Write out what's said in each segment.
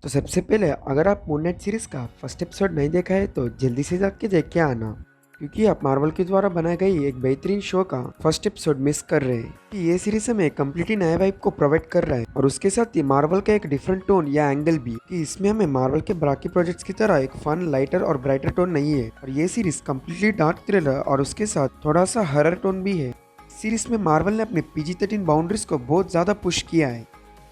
तो सबसे पहले अगर आप मून नाइट सीरीज का फर्स्ट एपिसोड नहीं देखा है तो जल्दी से जाके देख के आना, क्योंकि आप मार्वल के द्वारा बनाई गई एक बेहतरीन शो का फर्स्ट एपिसोड मिस कर रहे हैं। कि ये सीरीज हमें कम्प्लीटली नया वाइब को प्रोवाइड कर रहा है और उसके साथ ही मार्वल का एक डिफरेंट टोन या एंगल भी, कि इसमें हमें मार्वल के बाकी प्रोजेक्ट्स की तरह एक फन लाइटर और ब्राइटर टोन नहीं है। और ये सीरीज कम्प्लीटली डार्क थ्रिलर और उसके साथ थोड़ा सा हॉरर टोन भी है। सीरीज में मार्वल ने अपने PG-13 बाउंड्रीज को बहुत ज्यादा पुश किया है।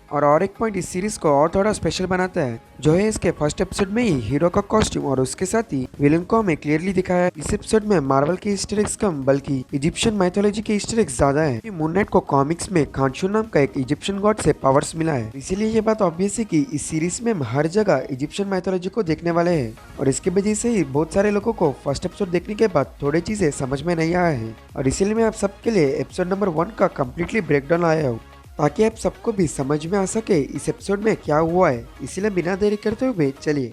और एक पॉइंट इस सीरीज को और थोड़ा स्पेशल बनाता है, जो है इसके फर्स्ट एपिसोड में ही हीरो का कॉस्ट्यूम और उसके साथ ही विलन को हमें क्लियरली दिखाया है। इस एपिसोड में मार्वल के ईस्टर एग्स कम बल्कि इजिप्शियन माइथोलॉजी के ईस्टर एग्स ज्यादा है। मून नाइट को कॉमिक्स में खांशू नाम का एक इजिप्शियन गॉड से पावर्स मिला है, इसीलिए ये बात ऑब्वियस है कि इस सीरीज में हम हर जगह इजिप्शियन माइथोलॉजी को देखने वाले हैं। और इसकी वजह से ही बहुत सारे लोगों को फर्स्ट एपिसोड देखने के बाद थोड़ी चीजें समझ में नहीं आया है, और इसीलिए मैं आप सबके लिए एपिसोड नंबर 1 का कम्प्लीटली ब्रेकडाउन आया हूँ, ताकि आप सबको भी समझ में आ सके इस एपिसोड में क्या हुआ है। इसीलिए बिना देरी करते हुए चलिए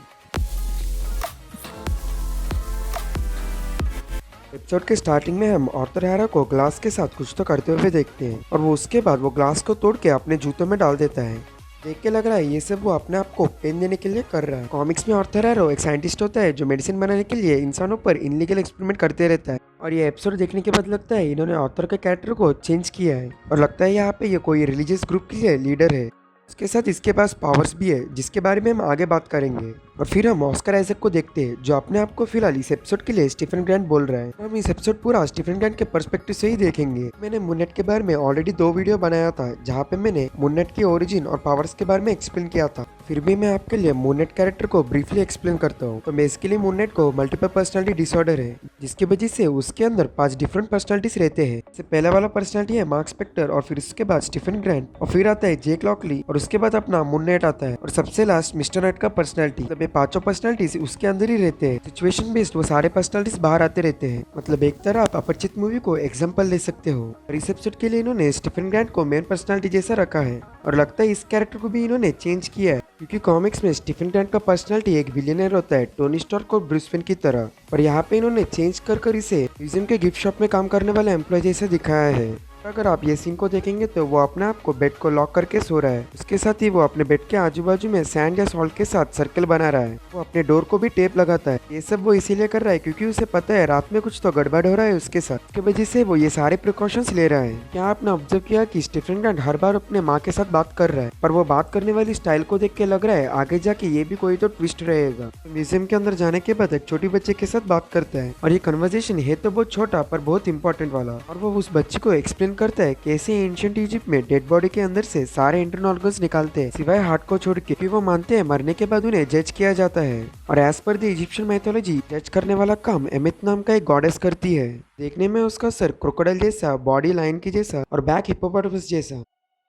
एपिसोड के स्टार्टिंग में हम ऑर्थर हैरा को ग्लास के साथ कुछ तो करते हुए देखते हैं, और वो उसके बाद वो ग्लास को तोड़ के अपने जूतों में डाल देता है। देख के लग रहा है ये सब वो अपने आप को पेन देने के लिए कर रहा है। कॉमिक्स में ऑर्थर हैरो एक साइंटिस्ट होता है जो मेडिसिन बनाने के लिए इंसानों पर इनलीगल एक्सपेरिमेंट करते रहता है। और ये एपिसोड देखने के बाद लगता है इन्होंने ऑर्थर के कैरेक्टर को चेंज किया है, और लगता है यहाँ पे ये कोई रिलीजियस ग्रुप के लिए लीडर है। इसके साथ इसके पास पावर्स भी है, जिसके बारे में हम आगे बात करेंगे। और फिर हम ऑस्कर आइजक को देखते हैं, जो अपने आप को फिलहाल इस एपिसोड के लिए स्टीफन ग्रैंट बोल रहा है। हम इस एपिसोड पूरा स्टीफन ग्रैंट के पर्सपेक्टिव से ही देखेंगे। मैंने मून नाइट के बारे में ऑलरेडी 2 वीडियो बनाया था, जहाँ पे मैंने मून नाइट की ओरिजिन और पावर्स के बारे में एक्सप्लेन किया था। फिर भी मैं आपके लिए मून नाइट कैरेक्टर को ब्रीफली एक्सप्लेन करता हूँ। तो बेसिकली मून नाइट को मल्टीपल पर्सनालिटी डिसऑर्डर है, जिसकी वजह से उसके अंदर 5 डिफरेंट पर्सनालिटीज रहते हैं। इससे पहला वाला पर्सनालिटी है मार्क स्पेक्टर, और फिर उसके बाद स्टीफन ग्रैंट, और फिर आता है जेक लॉकली, और उसके बाद अपना मून नाइट आता है, और सबसे लास्ट मिस्टर नाइट का पर्सनालिटी। मतलब ये 5 पर्सनालिटीज उसके अंदर ही रहते हैं। सिचुएशन बेस्ड वो सारे पर्सनालिटीज बाहर आते रहते हैं। मतलब एक तरह आप अपरिचित मूवी को एग्जांपल ले सकते हो। और इस एपिसोड के लिए इन्होंने स्टीफन ग्रैंट को मेन पर्सनालिटी जैसा रखा है, और लगता है इस कैरेक्टर को भी इन्होंने चेंज किया है, क्योंकि कॉमिक्स में स्टीफन ग्रैंट का पर्सनालिटी एक बिलियनर होता है, टोनी स्टार्क और ब्रूस वेन की तरह। और यहाँ पे इन्होंने चेंज कर इसे म्यूजियम के गिफ्ट शॉप में काम करने वाले एम्प्लॉय जैसा दिखाया है। अगर आप ये सीन को देखेंगे तो वो अपने आप को बेड को लॉक करके सो रहा है। उसके साथ ही वो अपने बेड के आजू बाजू में सैंड या सॉल्ट के साथ सर्कल बना रहा है। वो अपने डोर को भी टेप लगाता है। ये सब वो इसीलिए कर रहा है क्योंकि उसे पता है रात में कुछ तो गड़बड़ हो रहा है उसके साथ, इसकी वजह से वो ये सारे प्रिकॉशंस ले रहा है। क्या आपने ऑब्जर्व किया कि स्टीफन ग्रैंट हर बार अपने माँ के साथ बात कर रहा है, पर वो बात करने वाली स्टाइल को देख के लग रहा है आगे जाके ये भी कोई तो ट्विस्ट रहेगा। म्यूजियम के अंदर जाने के बाद एक छोटी बच्चे के साथ बात करता है, और ये कन्वर्सेशन है तो बहुत छोटा पर बहुत इंपॉर्टेंट वाला। और वो उस बच्चे को एक्सप्लेन करता है कैसे एंशिएंट इजिप्ट में डेड बॉडी के अंदर से सारे इंटरनल ऑर्गन्स निकालते हैं सिवाय हार्ट को छोड़ के, क्योंकि वो मानते हैं मरने के बाद उन्हें जज किया जाता है। और as per the Egyptian mythology जज करने वाला काम एमित नाम का एक गॉडेस करती है। देखने में उसका सर क्रोकोडाइल जैसा, बॉडी लायन की जैसा और बैक हिप्पोपोटामस जैसा।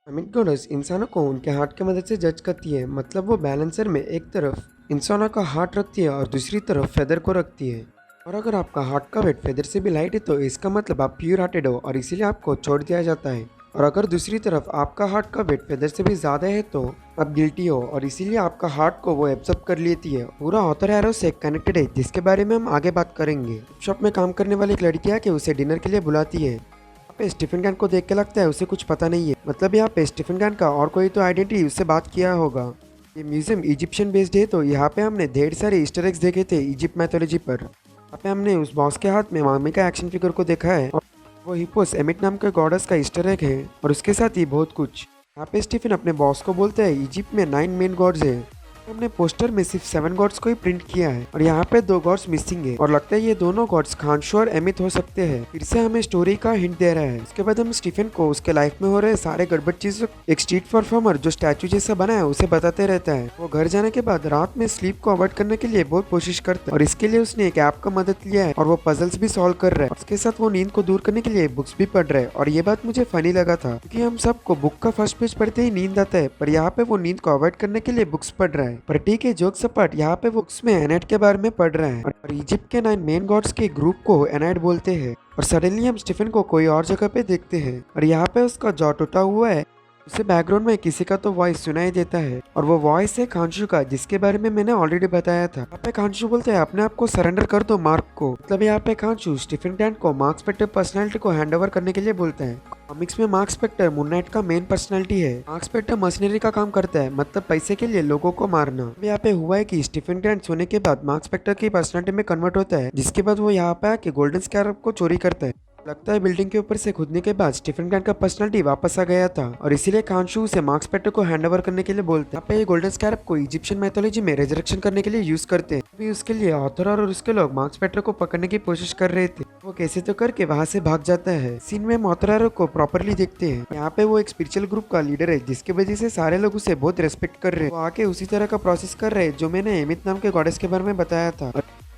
एमित गॉडेस इंसानों को उनके हार्ट की मदद से जज करती है। मतलब वो बैलेंसर में एक तरफ इंसानों का हार्ट रखती है और दूसरी तरफ फेदर को रखती है। और अगर आपका हार्ट का वेट फेदर से भी लाइट है तो इसका मतलब आप प्योर हार्टेड हो और इसीलिए आपको छोड़ दिया जाता है। और अगर दूसरी तरफ आपका हार्ट का वेट फेदर से भी ज्यादा है तो आप गिल्टी हो और इसीलिए आपका हार्ट को वो एब्जॉर्ब कर लेती है। पूरा ऑथर एरो से कनेक्टेड है, जिसके बारे में हम आगे बात करेंगे। शॉप में काम करने वाली एक लड़की आके उसे डिनर के लिए बुलाती है। यहाँ पे स्टीफन ग्रैंट को देख के लगता है उसे कुछ पता नहीं है। मतलब यहाँ पे स्टीफन ग्रैंट का और कोई तो आइडेंटिटी उससे बात किया होगा। ये म्यूजियम इजिप्शियन बेस्ड है, तो यहाँ पे हमने ढेर सारे ईस्टर एग्स देखे थे इजिप्ट मैथोलॉजी पर। यहाँ पे हमने उस बॉस के हाथ में मामी का एक्शन फिगर को देखा है, और वो हिप्पोस एमिट नाम के गॉडेस का ईस्टर एग है, और उसके साथ ही बहुत कुछ। यहाँ पे स्टीफन अपने बॉस को बोलता है इजिप्ट में 9 मेन गॉड्स है। हमने पोस्टर में सिर्फ 7 गॉड्स को ही प्रिंट किया है, और यहाँ पे 2 गॉड्स मिसिंग है, और लगता है ये दोनों गॉड्स खांशू और एमित हो सकते हैं। फिर से हमें स्टोरी का हिंट दे रहा है। उसके बाद हम स्टीफन को उसके लाइफ में हो रहे सारे गड़बड़ चीजों, एक स्ट्रीट परफॉर्मर जो स्टैचू जैसा बना है उसे बताते रहता है। वो घर जाने के बाद रात में स्लीप को अवॉइड करने के लिए बहुत कोशिश करता है, और इसके लिए उसने एक ऐप का मदद लिया है, और वो पजल्स भी सॉल्व कर रहा है। उसके साथ वो नींद को दूर करने के लिए बुक्स भी पढ़ रहा है। और ये बात मुझे फनी लगा था, क्योंकि हम सबको बुक का फर्स्ट पेज पढ़ते ही नींद आता है, पर यहाँ पे वो नींद को अवॉइड करने के लिए बुक्स पढ़ रहा है। पर ठीक है, जोक सपाट, यहाँ पे वो उसमें एनाइट के बारे में पढ़ रहा है, और इजिप्ट के 9 मेन गॉड्स के ग्रुप को एनाइट बोलते हैं। और सडनली हम स्टीफन को कोई और जगह पे देखते हैं, और यहाँ पे उसका जॉ टूटा हुआ है। उसे बैकग्राउंड में किसी का तो वॉइस सुनाई देता है, और वो वॉइस है खांशू का, जिसके बारे में मैंने ऑलरेडी बताया था। यहाँ पे खांशू बोलते हैं अपने आप को सरेंडर कर दो मार्क को। मतलब यहाँ पे खांशू स्टीफन ग्रैंट को मार्क स्पेक्टर पर्सनैलिटी को हैंड ओवर करने के लिए बोलते हैं। कॉमिक्स में मार्क स्पेक्टर मून नाइट का मेन पर्सनालिटी है। मार्क स्पेक्टर मशीनरी का काम करता है, मतलब पैसे के लिए लोगों को मारना। अब यहाँ पे हुआ है कि स्टीफन ग्रांट सोने के बाद मार्क स्पेक्टर की पर्सनालिटी में कन्वर्ट होता है, जिसके बाद वो यहाँ पे आके गोल्डन स्कैरब को चोरी करता है। लगता है बिल्डिंग के ऊपर से कूदने के बाद स्टीफन ग्रांट का पर्सनालिटी वापस आ गया था और इसीलिए खानशू उसे मार्क स्पेक्टर को हैंड ओवर करने के लिए बोलते हैं। यहाँ पे ये गोल्डन स्कैरब को इजिप्शियन मैथोलॉजी में रेजरेक्शन करने के लिए यूज करते हैं। अभी उसके लिए ऑथर और उसके लोग मार्क स्पेक्टर को पकड़ने की कोशिश कर रहे थे। वो कैसे तो करके वहां से भाग जाता है। सीन में ऑथर को प्रॉपरली देखते हैं। यहाँ पे वो एक स्पिरिचुअल ग्रुप का लीडर है, जिसकी वजह से सारे लोग उसे बहुत रेस्पेक्ट कर रहे हैं। वो आके उसी तरह का प्रोसेस कर रहे हैं जो मैंने एमित नाम के गॉडेस के बारे में बताया था।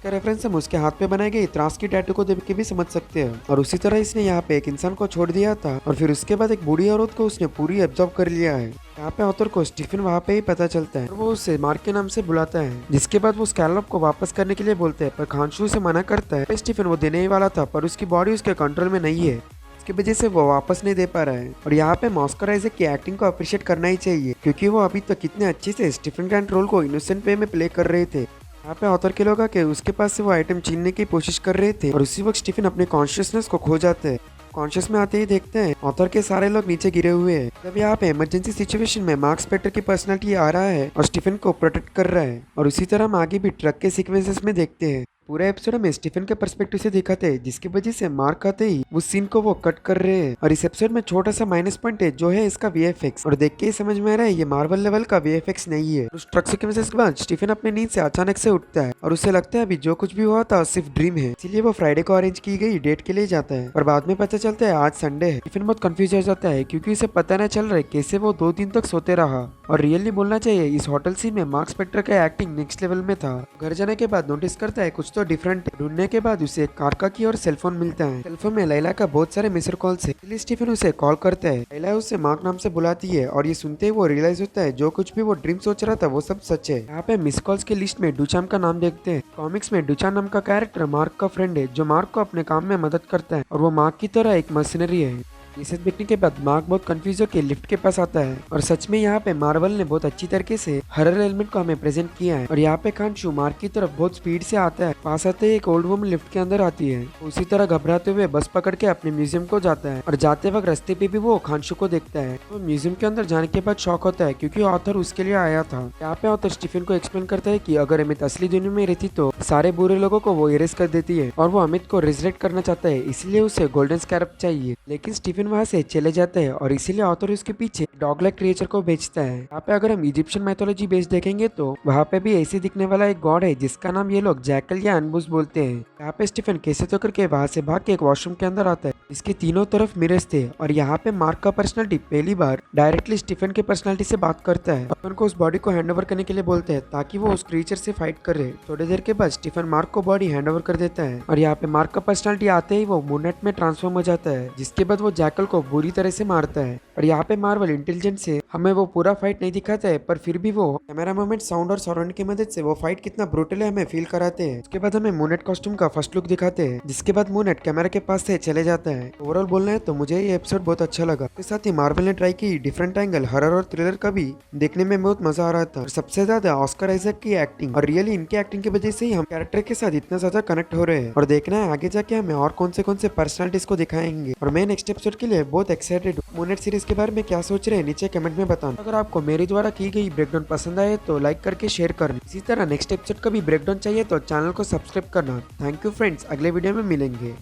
का रेफरेंस हम उसके हाथ पे बनाई गई त्रास की टैटू को देख के भी समझ सकते हैं। और उसी तरह इसने यहाँ पे एक इंसान को छोड़ दिया था और फिर उसके बाद एक बूढ़ी औरत को उसने पूरी एब्जॉर्ब कर लिया है। यहाँ पे ऑथर को स्टीफन वहाँ पे ही पता चलता है और वो उसे मार्क के नाम से बुलाता है, जिसके बाद वो स्कैलप को वापस करने के लिए बोलते हैं, पर खानशू उसे मना करता है। स्टीफन वो देने ही वाला था, पर उसकी बॉडी उसके कंट्रोल में नहीं है, की वजह से वो वापस नहीं दे पा रहा है। और यहाँ पे ऑस्कर आइजैक की एक्टिंग को अप्रिशिएट करना ही चाहिए, क्योंकि वो अभी तक कितने अच्छे से स्टीफन ग्रांट रोल को इनोसेंट वे में प्ले कर रहे थे। यहाँ पे ऑथर के लोग आके उसके पास से वो आइटम छीनने की कोशिश कर रहे थे और उसी वक्त स्टीफन अपने कॉन्शियसनेस को खो जाते हैं। कॉन्शियस में आते ही देखते हैं ऑथर के सारे लोग नीचे गिरे हुए हैं। तब यहाँ पे इमरजेंसी सिचुएशन में मार्क स्पेक्टर की पर्सनालिटी आ रहा है और स्टीफन को प्रोटेक्ट कर रहा है। और उसी तरह हम आगे भी ट्रक के सीक्वेंसेस में देखते हैं। पूरे एपिसोड में स्टीफन के पर्सपेक्टिव से दिखाते हैं, जिसकी वजह से मार्क आते ही उस सीन को वो कट कर रहे हैं। और इस एपिसोड में छोटा सा माइनस पॉइंट है जो है इसका वीएफएक्स, और देख के ही समझ में आ रहा है ये मार्वल लेवल का वीएफएक्स नहीं है। उस ट्रक सीक्वेंसेस के बाद स्टीफन अपनी नींद से अचानक से उठता है और उसे लगता है अभी जो कुछ भी हुआ था सिर्फ ड्रीम है, इसीलिए वो फ्राइडे को अरेंज की गई डेट के लिए जाता है। और बाद में पता चलता है आज संडे है। स्टीफन बहुत कंफ्यूज हो जाता है क्योंकि उसे पता न चल रहा है कैसे वो 2 दिन तक सोते रहा। और रियली बोलना चाहिए इस होटल सीन में मार्क स्पेक्टर का एक्टिंग नेक्स्ट लेवल में था। घर जाने के बाद नोटिस करता है कुछ तो डिफरेंट। ढूंढने के बाद उसे एक कार का की और सेलफोन मिलता है। सेलफोन में लैला का बहुत सारे मिसर कॉल्स है, इसलिए स्टीफन उसे कॉल करता है। लैला उसे मार्क नाम से बुलाती है और ये सुनते ही वो रियलाइज होता है जो कुछ भी वो ड्रीम सोच रहा था वो सब सच है। यहाँ पे मिस कॉल्स की लिस्ट में डुचान का नाम देखते हैं। कॉमिक्स में डुचान नाम का कैरेक्टर मार्क का फ्रेंड है जो मार्क को अपने काम में मदद करता है और वो मार्क की तरह एक मशीनरी है। ये सब देखने के बाद मार्क बहुत कंफ्यूज होकर लिफ्ट के पास आता है। और सच में यहाँ पे मार्वल ने बहुत अच्छी तरीके से हॉरर एलिमेंट को हमें प्रेजेंट किया है। और यहाँ पे खानशू मार्क की तरफ बहुत स्पीड से आता है। पास आते ही एक ओल्ड वुमन लिफ्ट के अंदर आती है। उसी तरह घबराते हुए बस पकड़ के अपने म्यूजियम को जाता है और जाते वक्त रास्ते पे भी वो खानशू को देखता है। तो म्यूजियम के अंदर जाने के बाद शॉक होता है क्योंकि ऑथर उसके लिए आया था। यहाँ पे ऑथर स्टीफन को एक्सप्लेन करता है कि अगर अमित असली दुनिया में रहती तो सारे बुरे लोगों को वो इरेज कर देती है और वो अमित को रिजरेक्ट करना चाहता है, इसलिए उसे गोल्डन स्कैरब चाहिए। लेकिन स्टीफन वहाँ से चले जाता है और इसीलिए ऑथर उसके पीछे डॉग लाइक क्रिएचर को भेजता है। यहाँ पे अगर हम इजिप्शियन मैथोलॉजी बेस देखेंगे तो वहाँ पे भी ऐसे दिखने वाला एक गॉड है जिसका नाम ये लोग जैकल या अनबुस बोलते हैं। यहाँ पे स्टीफन कैसे तो करके वहाँ से भाग के एक वॉशरूम के अंदर आता है, इसके तीनों तरफ मिरर्स थे। और यहाँ पे मार्क का पर्सनालिटी पहली बार डायरेक्टली स्टीफन के पर्सनालिटी से बात करता है। अपन को उस बॉडी को हैंड ओवर करने के लिए बोलते हैं ताकि वो उस क्रिएचर से फाइट करे। थोड़ी देर के बाद स्टीफन मार्क को बॉडी हैंड ओवर कर देता है और यहाँ पे मार्क का पर्सनालिटी आते ही वो मून नाइट में ट्रांसफॉर्म हो जाता है, जिसके बाद वो जैकल को बुरी तरह से मारता है। और यहाँ पे मार्वल इंटेलिजेंस से हमें वो पूरा फाइट नहीं दिखाता है, पर फिर भी वो कैमरा मूवमेंट, साउंड और साउंड की मदद से वो फाइट कितना ब्रूटल है हमें फील कराते हैं। उसके बाद हमें मून नाइट कॉस्ट्यूम का फर्स्ट लुक दिखाते हैं, जिसके बाद मून नाइट कैमरा के पास से चले जाता है। ओवरऑल बोलना है तो मुझे ये एपिसोड बहुत अच्छा लगा। इसके साथ ही मार्वल ने ट्राई की डिफरेंट एंगल हॉरर और थ्रिलर का भी देखने में बहुत मजा आ रहा था। और सबसे ज्यादा ऑस्कर आइजैक की एक्टिंग, और रियली इनकी एक्टिंग की वजह से ही हम कैरेक्टर के साथ इतना ज्यादा कनेक्ट हो रहे हैं। और देखना है आगे जाके हमें और कौन से पर्सनालिटीज को दिखाएंगे। और मैं नेक्स्ट एपिसोड के लिए बहुत एक्साइटेड हूँ। मून नाइट सीरीज के बारे में क्या सोच रहे हैं नीचे कमेंट में बताना। अगर आपको मेरे द्वारा की गई ब्रेकडाउन पसंद आए तो लाइक करके शेयर करना। इसी तरह नेक्स्ट एपिसोड का भी ब्रेकडाउन चाहिए तो चैनल को सब्सक्राइब करना। थैंक यू फ्रेंड्स, अगले वीडियो में मिलेंगे।